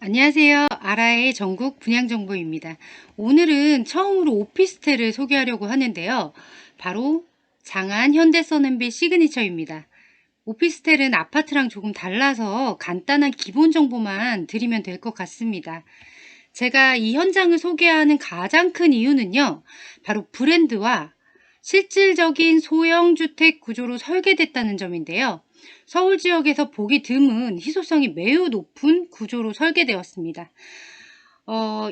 안녕하세요. 아라의 전국 분양정보입니다. 오늘은 처음으로 오피스텔을 소개하려고 하는데요. 바로 장안 현대서는빌 시그니처입니다. 오피스텔은 아파트랑 조금 달라서 간단한 기본 정보만 드리면 될 것 같습니다. 제가 이 현장을 소개하는 가장 큰 이유는요. 바로 브랜드와 실질적인 소형주택 구조로 설계됐다는 점인데요. 서울 지역에서 보기 드문 희소성이 매우 높은 구조로 설계되었습니다.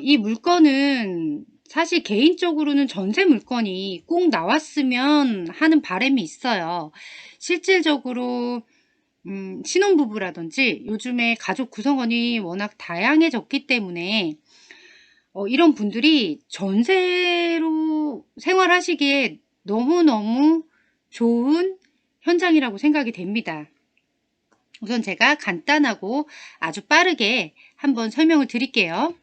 이 물건은 사실 개인적으로는 전세 물건이 꼭 나왔으면 하는 바람이 있어요. 실질적으로 신혼부부라든지 요즘에 가족 구성원이 워낙 다양해졌기 때문에 이런 분들이 전세로 생활하시기에 너무너무 좋은 현장이라고 생각이 됩니다. 우선 제가 간단하고 아주 빠르게 한번 설명을 드릴게요.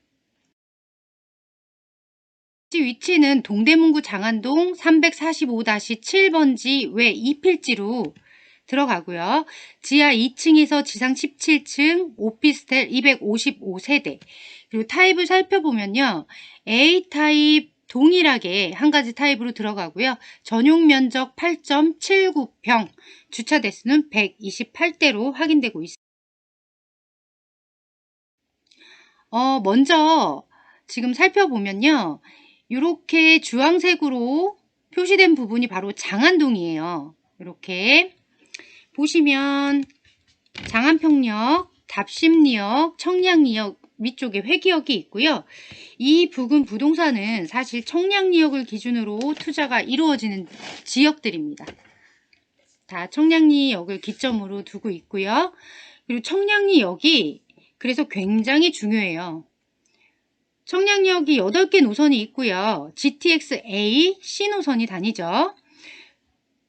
위치는 동대문구 장안동 345-7번지 외 2필지로 들어가고요. 지하 2층에서 지상 17층 오피스텔 255세대. 그리고 타입을 살펴보면요. A타입 동일하게 한 가지 타입으로 들어가고요. 전용 면적 8.79평, 주차 대수는 128대로 확인되고 있습니다. 먼저 지금 살펴보면요. 이렇게 주황색으로 표시된 부분이 바로 장안동이에요. 이렇게 보시면 장안평역, 답심리역, 청량리역 위쪽에 회기역이 있고요. 이 부근 부동산은 사실 청량리역을 기준으로 투자가 이루어지는 지역들입니다. 다 청량리역을 기점으로 두고 있고요. 그리고 청량리역이 그래서 굉장히 중요해요. 청량리역이 8개 노선이 있고요. GTX-A, C 노선이 다니죠.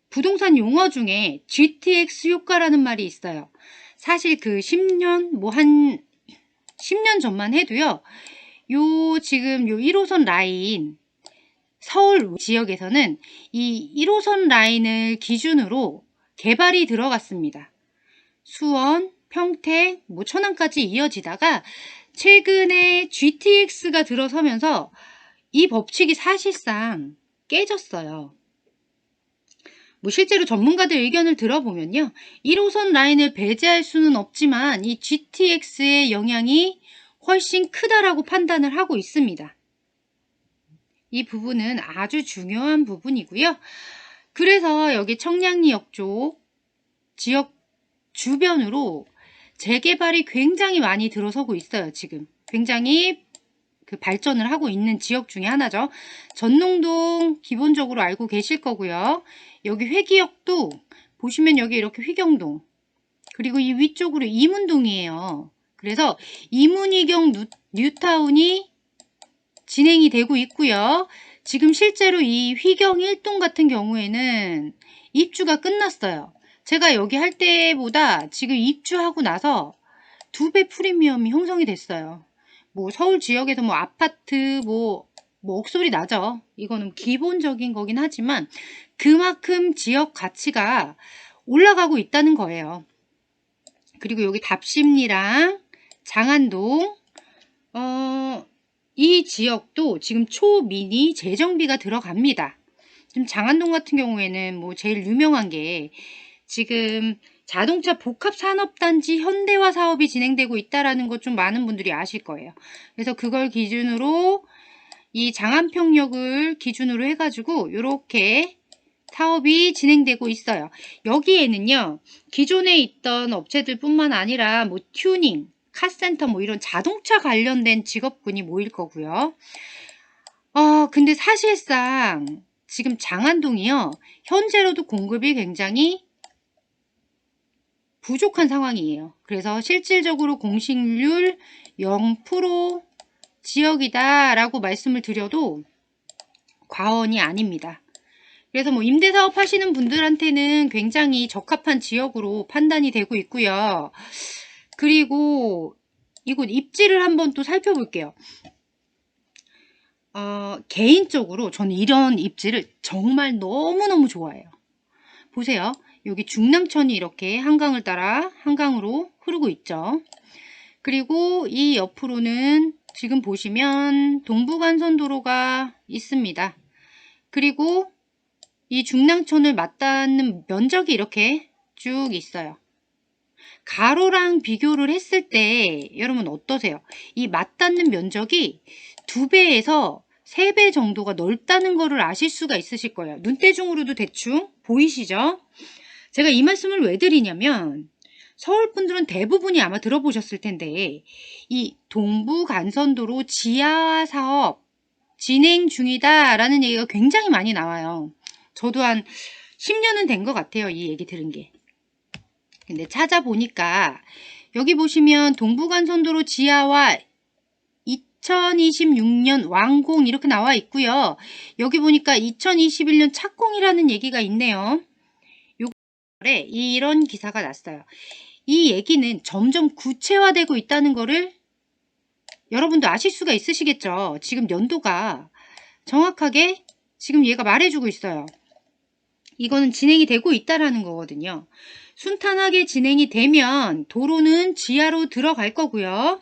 부동산 용어 중에 GTX 효과라는 말이 있어요. 사실 그 10년, 한 10년 전만 해도요. 지금 요 1호선 라인, 서울 지역에서는 이 1호선 라인을 기준으로 개발이 들어갔습니다. 수원, 평택, 천안까지 이어지다가 최근에 GTX가 들어서면서 이 법칙이 사실상 깨졌어요. 실제로 전문가들 의견을 들어보면요. 1호선 라인을 배제할 수는 없지만 이 GTX의 영향이 훨씬 크다라고 판단을 하고 있습니다. 이 부분은 아주 중요한 부분이고요. 그래서 여기 청량리역 쪽 지역 주변으로 재개발이 굉장히 많이 들어서고 있어요. 지금 굉장히 발전을 하고 있는 지역 중에 하나죠. 전농동 기본적으로 알고 계실 거고요. 여기 회기역도 보시면 여기 이렇게 휘경동, 그리고 이 위쪽으로 이문동이에요. 그래서 이문이경 뉴타운이 진행이 되고 있고요. 지금 실제로 이 휘경 1동 같은 경우에는 입주가 끝났어요. 제가 여기 할 때보다 지금 입주하고 나서 2배 프리미엄이 형성이 됐어요. 서울 지역에서 아파트 억소리 나죠. 이거는 기본적인 거긴 하지만 그만큼 지역 가치가 올라가고 있다는 거예요. 그리고 여기 답심리랑 장안동 이 지역도 지금 초미니 재정비가 들어갑니다. 지금 장안동 같은 경우에는 제일 유명한 게 지금 자동차 복합산업단지 현대화 사업이 진행되고 있다라는 것 좀 많은 분들이 아실 거예요. 그래서 그걸 기준으로 이 장안평역을 기준으로 해가지고 이렇게 사업이 진행되고 있어요. 여기에는요, 기존에 있던 업체들 뿐만 아니라 튜닝, 카센터 이런 자동차 관련된 직업군이 모일 거고요. 근데 사실상 지금 장안동이요, 현재로도 공급이 굉장히 부족한 상황이에요. 그래서 실질적으로 공실률 0% 지역이다 라고 말씀을 드려도 과언이 아닙니다. 그래서 임대사업 하시는 분들한테는 굉장히 적합한 지역으로 판단이 되고 있고요. 그리고 이곳 입지를 한번 또 살펴볼게요. 개인적으로 저는 이런 입지를 정말 너무너무 좋아해요. 보세요. 여기 중랑천이 이렇게 한강을 따라 한강으로 흐르고 있죠. 그리고 이 옆으로는 지금 보시면 동부간선도로가 있습니다. 그리고 이 중랑천을 맞닿는 면적이 이렇게 쭉 있어요. 가로랑 비교를 했을 때 여러분 어떠세요? 이 맞닿는 면적이 2배에서 3배 정도가 넓다는 거를 아실 수가 있으실 거예요. 눈대중으로도 대충 보이시죠? 제가 이 말씀을 왜 드리냐면 서울 분들은 대부분이 아마 들어보셨을 텐데 이 동부간선도로 지하 사업 진행 중이다 라는 얘기가 굉장히 많이 나와요. 저도 한 10년은 된 것 같아요. 이 얘기 들은 게. 근데 찾아보니까 여기 보시면 동부간선도로 지하와 2026년 완공 이렇게 나와 있고요. 여기 보니까 2021년 착공이라는 얘기가 있네요. 요거에 이런 기사가 났어요. 이 얘기는 점점 구체화되고 있다는 거를 여러분도 아실 수가 있으시겠죠. 지금 연도가 정확하게 지금 얘가 말해주고 있어요. 이거는 진행이 되고 있다라는 거거든요. 순탄하게 진행이 되면 도로는 지하로 들어갈 거고요.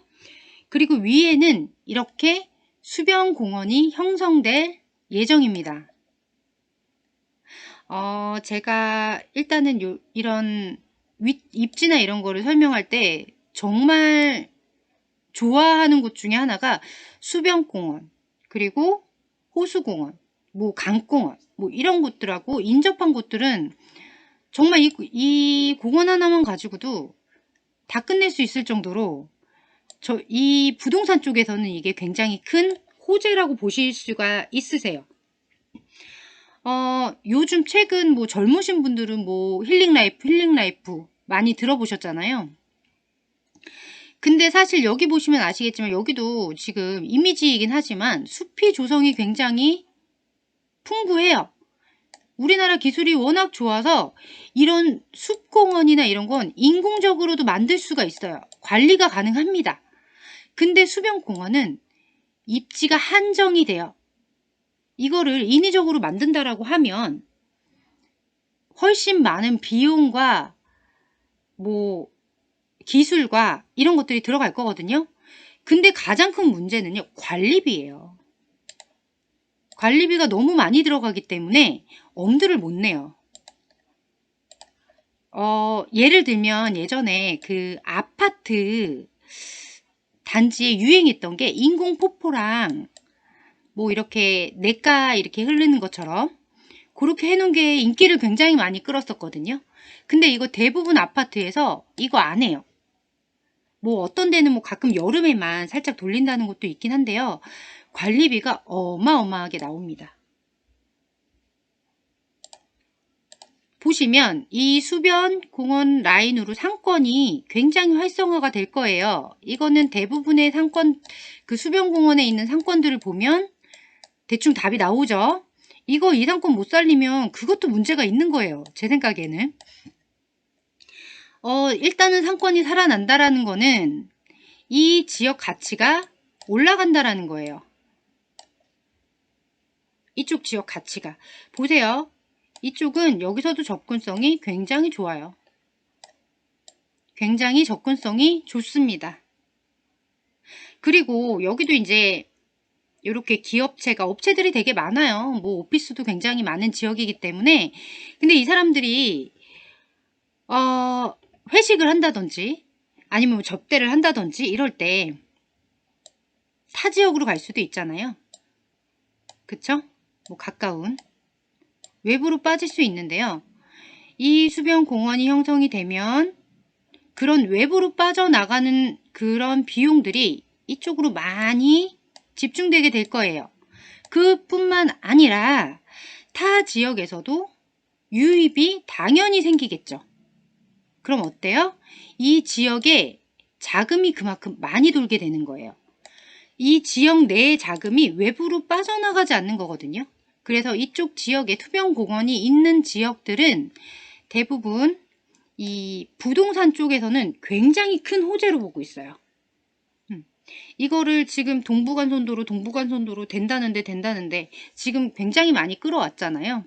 그리고 위에는 이렇게 수변공원이 형성될 예정입니다. 제가 일단은 이런 입지나 이런 거를 설명할 때 정말 좋아하는 곳 중에 하나가 수변공원, 그리고 호수공원, 뭐 강공원, 뭐 이런 곳들하고 인접한 곳들은 정말 이 공원 하나만 가지고도 다 끝낼 수 있을 정도로 이 부동산 쪽에서는 이게 굉장히 큰 호재라고 보실 수가 있으세요. 요즘 최근 뭐 젊으신 분들은 뭐 힐링 라이프 많이 들어보셨잖아요. 근데 사실 여기 보시면 아시겠지만 여기도 지금 이미지이긴 하지만 숲이 조성이 굉장히 풍부해요. 우리나라 기술이 워낙 좋아서 이런 숲공원이나 이런 건 인공적으로도 만들 수가 있어요. 관리가 가능합니다. 근데 수변공원은 입지가 한정이 돼요. 이거를 인위적으로 만든다라고 하면 훨씬 많은 비용과 뭐 기술과 이런 것들이 들어갈 거거든요. 근데 가장 큰 문제는요, 관리비예요. 관리비가 너무 많이 들어가기 때문에 엄두를 못 내요. 예를 들면 예전에 그 아파트 단지에 유행했던 게 인공폭포랑 뭐 이렇게 냇가 이렇게 흐르는 것처럼 그렇게 해놓은 게 인기를 굉장히 많이 끌었었거든요. 근데 이거 대부분 아파트에서 이거 안 해요. 뭐 어떤 데는 뭐 가끔 여름에만 살짝 돌린다는 것도 있긴 한데요. 관리비가 어마어마하게 나옵니다. 보시면 이 수변 공원 라인으로 상권이 굉장히 활성화가 될 거예요. 이거는 대부분의 상권, 그 수변 공원에 있는 상권들을 보면 대충 답이 나오죠. 이거 이 상권 못 살리면 그것도 문제가 있는 거예요. 제 생각에는. 일단은 상권이 살아난다라는 거는 이 지역 가치가 올라간다라는 거예요. 이쪽 지역 가치가. 보세요. 이쪽은 여기서도 접근성이 굉장히 좋아요. 굉장히 접근성이 좋습니다. 그리고 여기도 이제 이렇게 기업체가, 업체들이 되게 많아요. 뭐 오피스도 굉장히 많은 지역이기 때문에. 근데 이 사람들이 회식을 한다든지 아니면 접대를 한다든지 이럴 때 타 지역으로 갈 수도 있잖아요. 그쵸? 뭐 가까운 외부로 빠질 수 있는데요. 이 수변 공원이 형성이 되면 그런 외부로 빠져나가는 그런 비용들이 이쪽으로 많이 집중되게 될 거예요. 그뿐만 아니라 타 지역에서도 유입이 당연히 생기겠죠. 그럼 어때요? 이 지역에 자금이 그만큼 많이 돌게 되는 거예요. 이 지역 내의 자금이 외부로 빠져나가지 않는 거거든요. 그래서 이쪽 지역에 수변공원이 있는 지역들은 대부분 이 부동산 쪽에서는 굉장히 큰 호재로 보고 있어요. 이거를 지금 동부간선도로 된다는데 지금 굉장히 많이 끌어왔잖아요.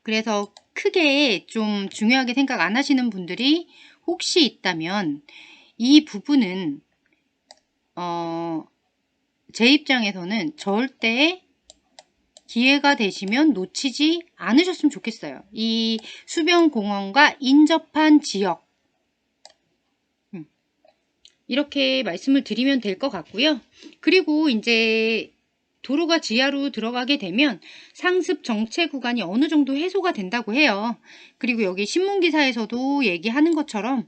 그래서 크게 좀 중요하게 생각 안 하시는 분들이 혹시 있다면 이 부분은 제 입장에서는 절대 기회가 되시면 놓치지 않으셨으면 좋겠어요. 이 수변공원과 인접한 지역, 이렇게 말씀을 드리면 될 것 같고요. 그리고 이제 도로가 지하로 들어가게 되면 상습 정체 구간이 어느 정도 해소가 된다고 해요. 그리고 여기 신문기사에서도 얘기하는 것처럼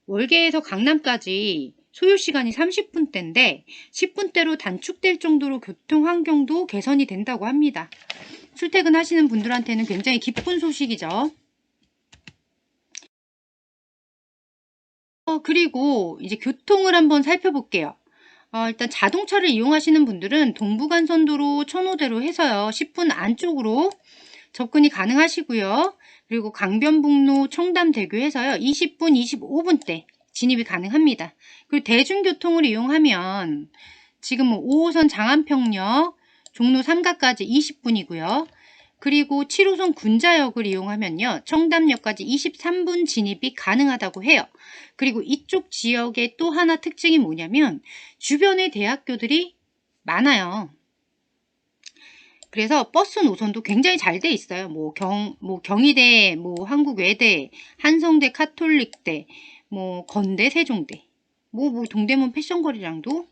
월계에서 강남까지 소요시간이 30분대인데 10분대로 단축될 정도로 교통환경도 개선이 된다고 합니다. 출퇴근하시는 분들한테는 굉장히 기쁜 소식이죠. 그리고 이제 교통을 한번 살펴볼게요. 일단 자동차를 이용하시는 분들은 동부간선도로 천호대로 해서요. 10분 안쪽으로 접근이 가능하시고요. 그리고 강변북로 청담대교 해서요. 20분, 25분대 진입이 가능합니다. 그리고 대중교통을 이용하면 지금 5호선 장안평역, 종로 3가까지 20분이고요. 그리고 7호선 군자역을 이용하면요. 청담역까지 23분 진입이 가능하다고 해요. 그리고 이쪽 지역의 또 하나 특징이 뭐냐면 주변에 대학교들이 많아요. 그래서 버스 노선도 굉장히 잘 돼 있어요. 경희대, 한국외대, 한성대, 카톨릭대, 건대, 세종대, 동대문 패션거리랑도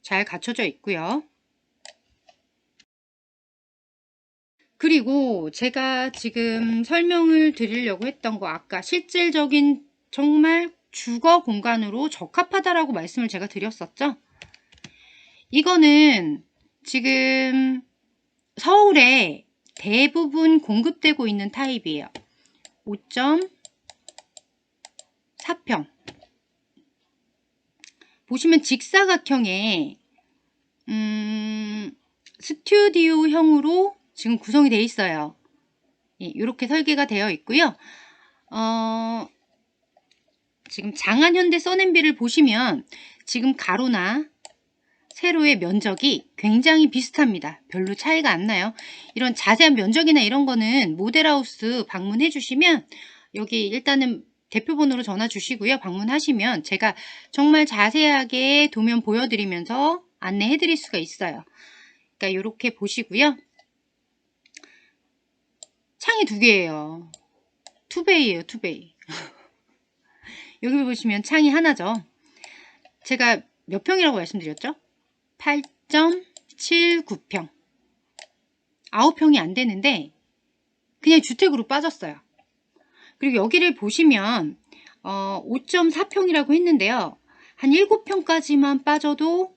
잘 갖춰져 있고요. 그리고 제가 지금 설명을 드리려고 했던 거 아까 실질적인 정말 주거 공간으로 적합하다라고 말씀을 제가 드렸었죠. 이거는 지금 서울에 대부분 공급되고 있는 타입이에요. 5.4평. 보시면 직사각형의 스튜디오형으로 지금 구성이 되어 있어요. 이렇게 설계가 되어 있고요. 지금 장안현대 써낸비를 보시면 지금 가로나 세로의 면적이 굉장히 비슷합니다. 별로 차이가 안 나요. 이런 자세한 면적이나 이런 거는 모델하우스 방문해 주시면 여기 일단은 대표번호로 전화 주시고요. 방문하시면 제가 정말 자세하게 도면 보여드리면서 안내해 드릴 수가 있어요. 그러니까 이렇게 보시고요. 창이 2개예요. 투베이예요. 투베이. 여기 보시면 창이 하나죠. 제가 몇 평이라고 말씀드렸죠? 8.79평. 9평이 안 되는데 그냥 주택으로 빠졌어요. 그리고 여기를 보시면 5.4평이라고 했는데요. 한 7평까지만 빠져도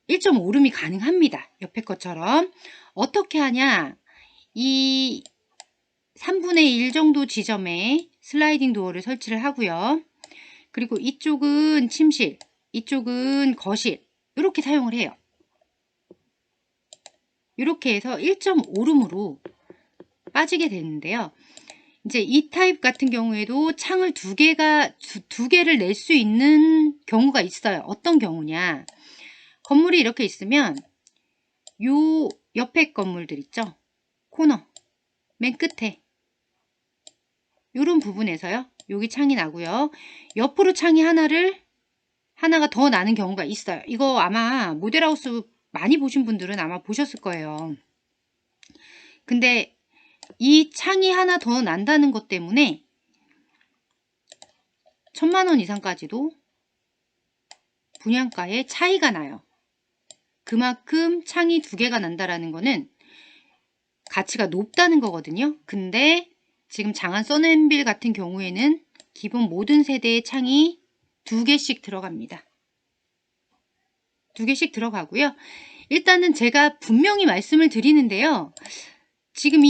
1.5룸이 가능합니다. 옆에 것처럼. 어떻게 하냐? 이 3분의 1 정도 지점에 슬라이딩 도어를 설치를 하고요. 그리고 이쪽은 침실, 이쪽은 거실, 이렇게 사용을 해요. 이렇게 해서 1.5룸으로 빠지게 되는데요. 이제 이 타입 같은 경우에도 창을 두 개를 낼 수 있는 경우가 있어요. 어떤 경우냐? 건물이 이렇게 있으면 요 옆에 건물들 있죠? 코너, 맨 끝에 이런 부분에서요. 여기 창이 나고요. 옆으로 창이 하나가 더 나는 경우가 있어요. 이거 아마 모델하우스 많이 보신 분들은 아마 보셨을 거예요. 근데 이 창이 하나 더 난다는 것 때문에 1000만원 이상까지도 분양가에 차이가 나요. 그만큼 창이 2개가 난다라는 거는 가치가 높다는 거거든요. 근데 지금 장안 써낸빌 같은 경우에는 기본 모든 세대의 창이 2개씩 들어갑니다. 2개씩 들어가고요. 일단은 제가 분명히 말씀을 드리는데요. 지금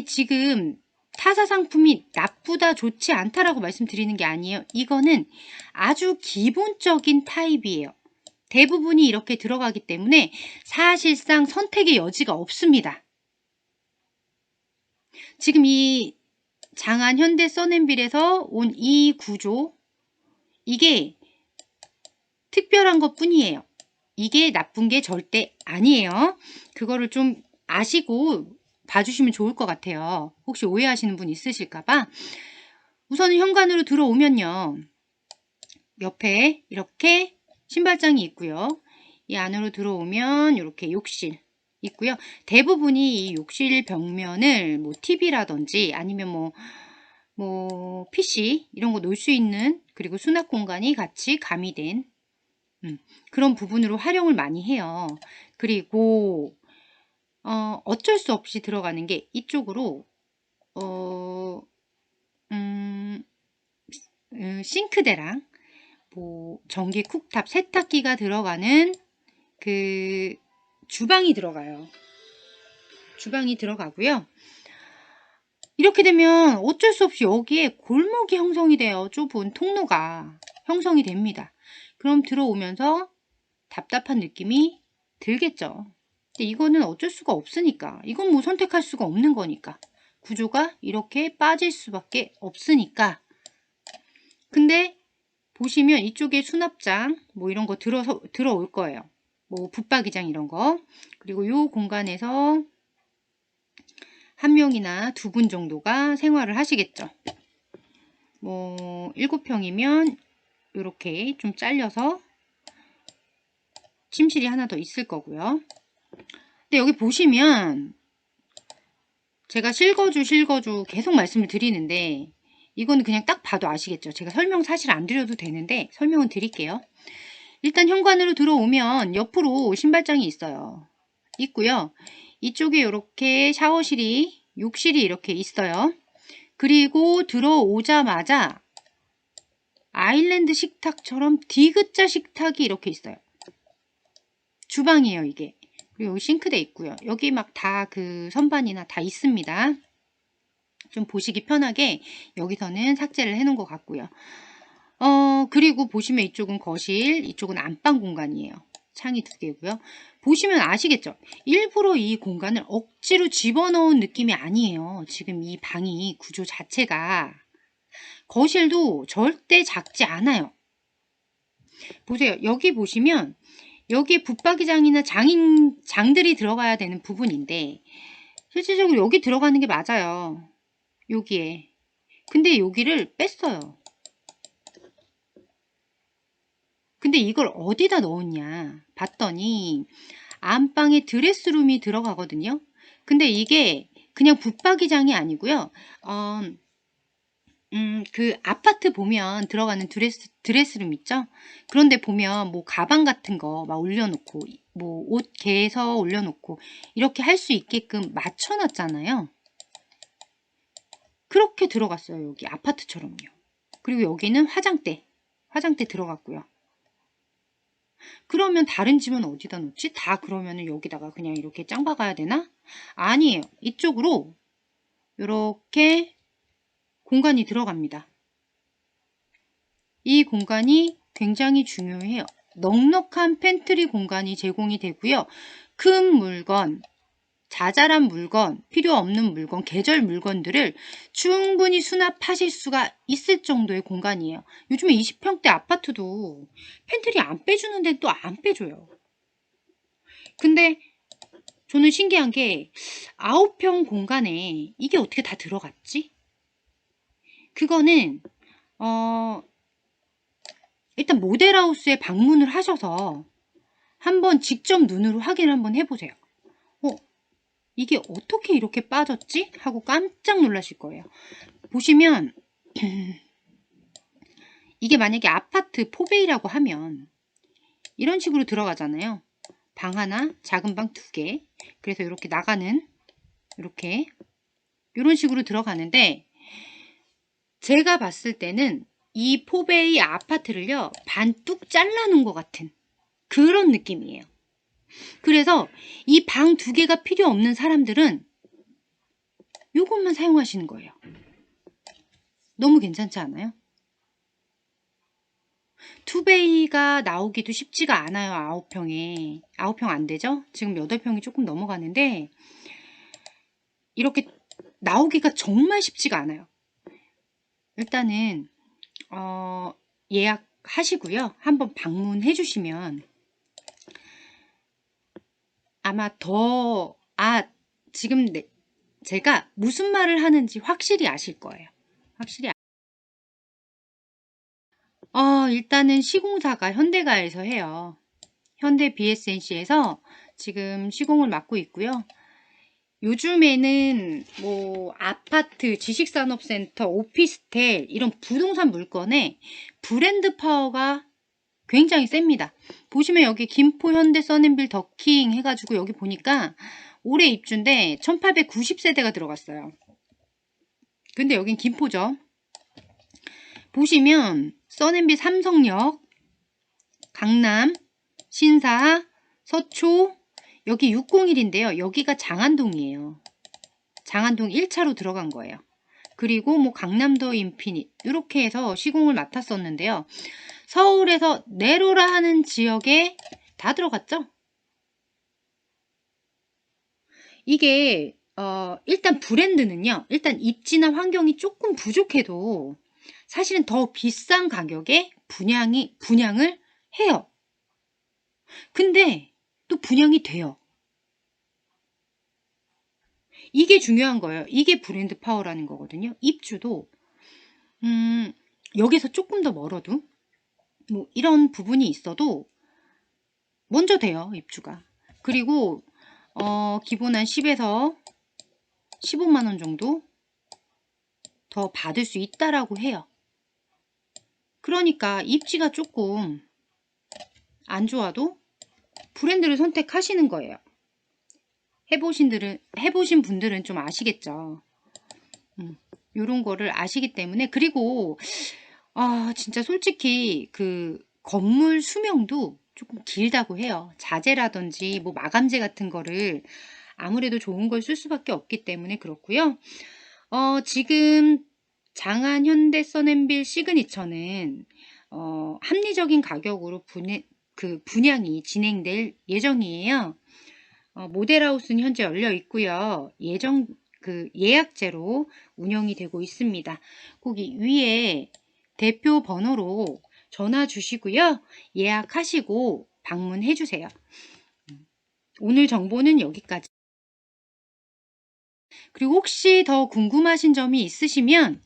지금 타사 상품이 나쁘다, 좋지 않다라고 말씀드리는 게 아니에요. 이거는 아주 기본적인 타입이에요. 대부분이 이렇게 들어가기 때문에 사실상 선택의 여지가 없습니다. 지금 이 장안 현대 써낸빌에서 온 이 구조, 이게 특별한 것 뿐이에요. 이게 나쁜 게 절대 아니에요. 그거를 좀 아시고 봐주시면 좋을 것 같아요. 혹시 오해하시는 분 있으실까봐. 우선은 현관으로 들어오면요. 옆에 이렇게 신발장이 있고요. 이 안으로 들어오면 이렇게 욕실 있고요. 대부분이 이 욕실 벽면을 뭐 TV라든지 아니면 뭐 PC 이런 거 놓을 수 있는, 그리고 수납 공간이 같이 가미된 그런 부분으로 활용을 많이 해요. 그리고 어쩔 수 없이 들어가는 게 이쪽으로 싱크대랑 뭐 전기 쿡탑 세탁기가 들어가는 그 주방이 들어가요. 주방이 들어가고요. 이렇게 되면 어쩔 수 없이 여기에 골목이 형성이 돼요. 좁은 통로가 형성이 됩니다. 그럼 들어오면서 답답한 느낌이 들겠죠. 근데 이거는 어쩔 수가 없으니까, 이건 뭐 선택할 수가 없는 거니까, 구조가 이렇게 빠질 수밖에 없으니까. 근데 보시면 이쪽에 수납장 뭐 이런 거 들어올 거예요. 뭐 붙박이장 이런 거. 그리고 이 공간에서 한 명이나 두 분 정도가 생활을 하시겠죠. 뭐 7평이면 이렇게 좀 잘려서 침실이 하나 더 있을 거고요. 근데 여기 보시면 제가 실거주 계속 말씀을 드리는데, 이거는 그냥 딱 봐도 아시겠죠. 제가 설명 사실 안 드려도 되는데 설명은 드릴게요. 일단 현관으로 들어오면 옆으로 신발장이 있고요. 이쪽에 이렇게 샤워실이, 욕실이 이렇게 있어요. 그리고 들어오자마자 아일랜드 식탁처럼 디귿자 식탁이 이렇게 있어요. 주방이에요, 이게. 그리고 여기 싱크대 있고요. 여기 막 다 그 선반이나 다 있습니다. 좀 보시기 편하게 여기서는 삭제를 해 놓은 것 같고요. 그리고 보시면 이쪽은 거실, 이쪽은 안방 공간이에요. 창이 2개고요. 보시면 아시겠죠? 일부러 이 공간을 억지로 집어넣은 느낌이 아니에요. 지금 이 방이 구조 자체가, 거실도 절대 작지 않아요. 보세요. 여기 보시면 여기에 붙박이장이나 장들이 들어가야 되는 부분인데 실질적으로 여기 들어가는 게 맞아요. 여기에. 근데 여기를 뺐어요. 근데 이걸 어디다 넣었냐 봤더니 안방에 드레스룸이 들어가거든요. 근데 이게 그냥 붙박이장이 아니고요. 그 아파트 보면 들어가는 드레스룸 있죠? 그런데 보면 뭐 가방 같은 거 막 올려놓고 뭐 옷 개서 올려놓고 이렇게 할 수 있게끔 맞춰놨잖아요. 그렇게 들어갔어요. 여기 아파트처럼요. 그리고 여기는 화장대 들어갔고요. 그러면 다른 집은 어디다 놓지? 다 그러면은 여기다가 그냥 이렇게 짱 박아야 되나? 아니에요. 이쪽으로 이렇게 공간이 들어갑니다. 이 공간이 굉장히 중요해요. 넉넉한 팬트리 공간이 제공이 되고요. 큰 물건, 자잘한 물건, 필요 없는 물건, 계절 물건들을 충분히 수납하실 수가 있을 정도의 공간이에요. 요즘에 20평대 아파트도 팬트리 안 빼주는데 또 안 빼줘요. 근데 저는 신기한 게 9평 공간에 이게 어떻게 다 들어갔지? 그거는 일단 모델하우스에 방문을 하셔서 한번 직접 눈으로 확인을 한번 해보세요. 이게 어떻게 이렇게 빠졌지? 하고 깜짝 놀라실 거예요. 보시면 이게 만약에 아파트 포베이라고 하면 이런 식으로 들어가잖아요. 방 하나, 작은 방 2개. 그래서 이렇게 나가는, 이렇게 이런 식으로 들어가는데, 제가 봤을 때는 이 포베이 아파트를요 반 뚝 잘라 놓은 것 같은 그런 느낌이에요. 그래서 이 방 2개가 필요 없는 사람들은 이것만 사용하시는 거예요. 너무 괜찮지 않아요? 투베이가 나오기도 쉽지가 않아요. 9평에. 9평 안 되죠? 지금 8평이 조금 넘어가는데 이렇게 나오기가 정말 쉽지가 않아요. 일단은 예약하시고요. 한번 방문해 주시면 아마 지금 제가 무슨 말을 하는지 확실히 아실 거예요. 확실히 일단은 시공사가 현대가에서 해요. 현대 BSNC에서 지금 시공을 맡고 있고요. 요즘에는 뭐 아파트, 지식산업센터, 오피스텔 이런 부동산 물건에 브랜드 파워가 굉장히 셉니다. 보시면 여기 김포 현대 써낸빌 더킹 해가지고 여기 보니까 올해 입주인데 1890세대가 들어갔어요. 근데 여긴 김포죠. 보시면 써낸빌 삼성역, 강남, 신사, 서초, 여기 601인데요. 여기가 장안동이에요. 장안동 1차로 들어간 거예요. 그리고 뭐 강남도 인피닛 이렇게 해서 시공을 맡았었는데요. 서울에서 내로라 하는 지역에 다 들어갔죠. 이게 일단 브랜드는요. 일단 입지나 환경이 조금 부족해도 사실은 더 비싼 가격에 분양을 해요. 근데 또 분양이 돼요. 이게 중요한 거예요. 이게 브랜드 파워라는 거거든요. 입주도 여기서 조금 더 멀어도 뭐 이런 부분이 있어도 먼저 돼요. 입주가. 그리고 기본 한 10에서 15만 원 정도 더 받을 수 있다라고 해요. 그러니까 입지가 조금 안 좋아도 브랜드를 선택하시는 거예요. 해보신 분들은 좀 아시겠죠. 요런 거를 아시기 때문에. 그리고 진짜 솔직히 그 건물 수명도 조금 길다고 해요. 자재라든지 뭐 마감재 같은 거를 아무래도 좋은 걸 쓸 수밖에 없기 때문에 그렇고요. 지금 장안 현대 써낸빌 시그니처는 합리적인 가격으로 분양이 진행될 예정이에요. 모델하우스는 현재 열려 있고요. 예약제로 운영이 되고 있습니다. 거기 위에 대표 번호로 전화 주시고요. 예약하시고 방문해 주세요. 오늘 정보는 여기까지. 그리고 혹시 더 궁금하신 점이 있으시면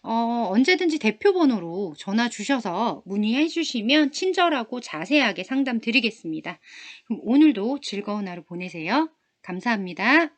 언제든지 대표 번호로 전화 주셔서 문의해 주시면 친절하고 자세하게 상담 드리겠습니다. 그럼 오늘도 즐거운 하루 보내세요. 감사합니다.